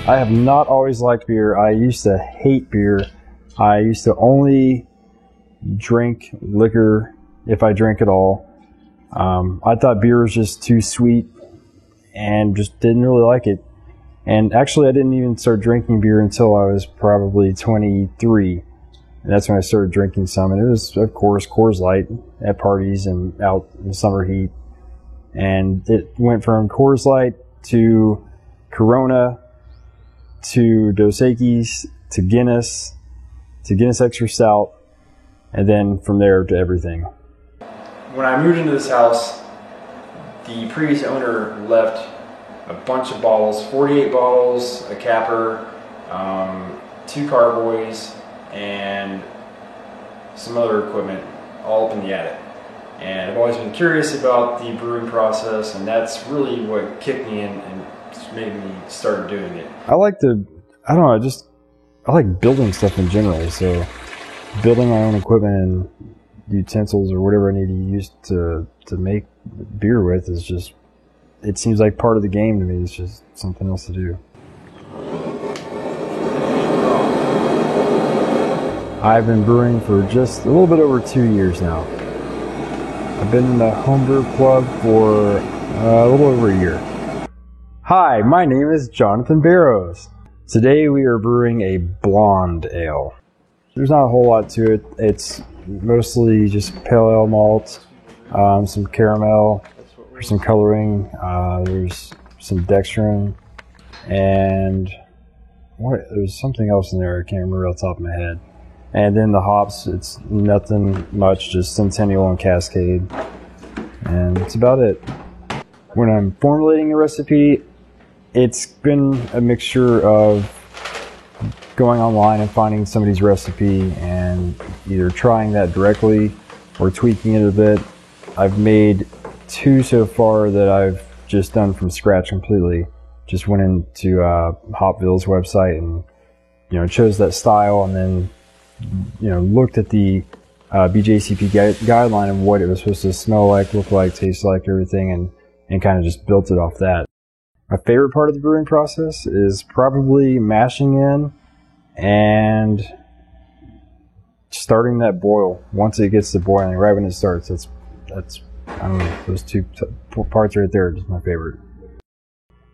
I have not always liked beer. I used to hate beer. I used to only drink liquor if I drank at all. I thought beer was just too sweet and just didn't really like it. And actually, I didn't even start drinking beer until I was probably 23. And that's when I started drinking some. And it was, of course, Coors Light at parties and out in the summer heat. And it went from Coors Light to Corona to Dos Equis to Guinness Extra Stout, and then from there to everything. When I moved into this house, the previous owner left a bunch of bottles, 48 bottles, a capper, 2 carboys, and some other equipment all up in the attic. And I've always been curious about the brewing process, and that's really what kicked me in and made me start doing it. I like building stuff in general, so building my own equipment and utensils or whatever I need to use to make beer with is just, it seems like part of the game to me. It's just something else to do. I've been brewing for just a little bit over 2 years now. I've been in the homebrew club for a little over a year. Hi, my name is Jonathan Barrows. Today we are brewing a blonde ale. There's not a whole lot to it. It's mostly just pale ale malt, some caramel for some coloring. There's some dextrin, and there's something else in there I can't remember off the top of my head. And then the hops, it's nothing much, just Centennial and Cascade, and that's about it. When I'm formulating a recipe, it's been a mixture of going online and finding somebody's recipe and either trying that directly or tweaking it a bit. I've made 2 so far that I've just done from scratch completely. Just went into Hopville's website and chose that style, and then looked at the BJCP guideline of what it was supposed to smell like, look like, taste like, everything, and kind of just built it off that. My favorite part of the brewing process is probably mashing in and starting that boil. Once it gets to boiling, right when it starts, that's I don't know, those 2 parts right there are just my favorite.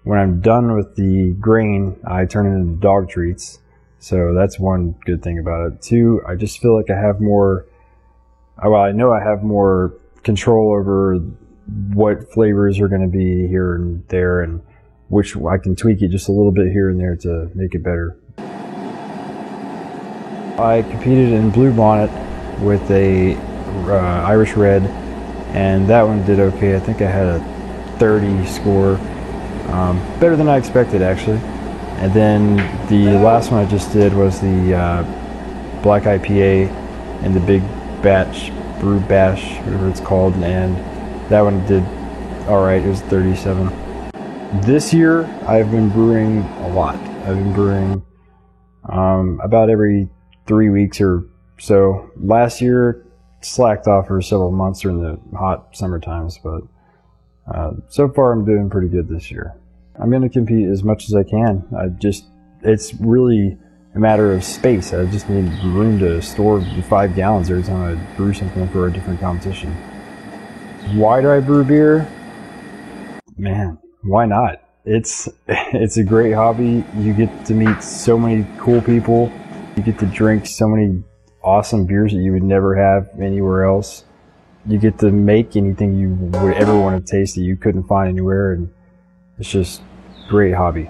When I'm done with the grain, I turn it into dog treats. So that's one good thing about it. 2, I just feel like I have more, well, I know I have more control over what flavors are going to be here and there, and which I can tweak it just a little bit here and there to make it better. I competed in Blue Bonnet with a Irish Red, and that one did okay. I think I had a 30 score, better than I expected actually. And then the last one I just did was the Black IPA and the Big Batch, Brew Bash, whatever it's called, and that one did alright. It was 37. This year I've been brewing a lot. I've been brewing about every 3 weeks or so. Last year slacked off for several months during the hot summer times, but so far I'm doing pretty good this year. I'm going to compete as much as I can. It's really a matter of space. I just need room to store 5 gallons every time I brew something for a different competition. Why do I brew beer? Man, why not? It's a great hobby. You get to meet so many cool people. You get to drink so many awesome beers that you would never have anywhere else. You get to make anything you would ever want to taste that you couldn't find anywhere, and it's just a great hobby.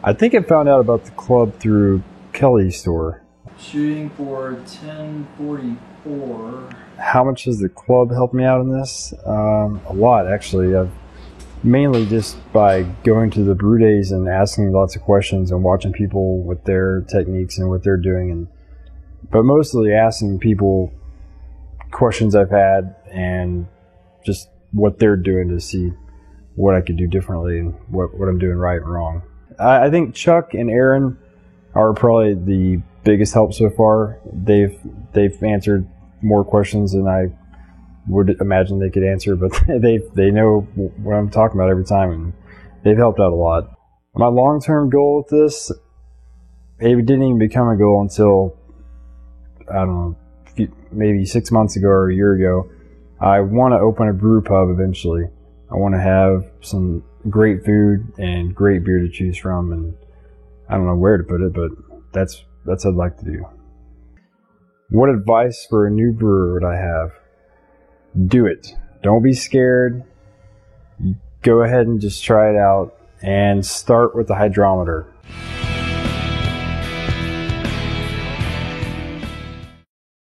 I think I found out about the club through Kelly's store. Shooting for 1044. How much does the club help me out in this? A lot, actually. I've mainly just by going to the brew days and asking lots of questions and watching people with their techniques and what they're doing, but mostly asking people questions I've had and just what they're doing to see what I could do differently and what I'm doing right and wrong. I think Chuck and Aaron are probably the biggest help so far. They've answered more questions than I would imagine they could answer, but they know what I'm talking about every time, and they've helped out a lot. My long-term goal with this, it didn't even become a goal until, I don't know, maybe 6 months ago or a year ago. I want to open a brew pub eventually. I want to have some great food and great beer to choose from, and I don't know where to put it, but that's what I'd like to do. What advice for a new brewer would I have? Do it. Don't be scared. Go ahead and just try it out, and start with the hydrometer.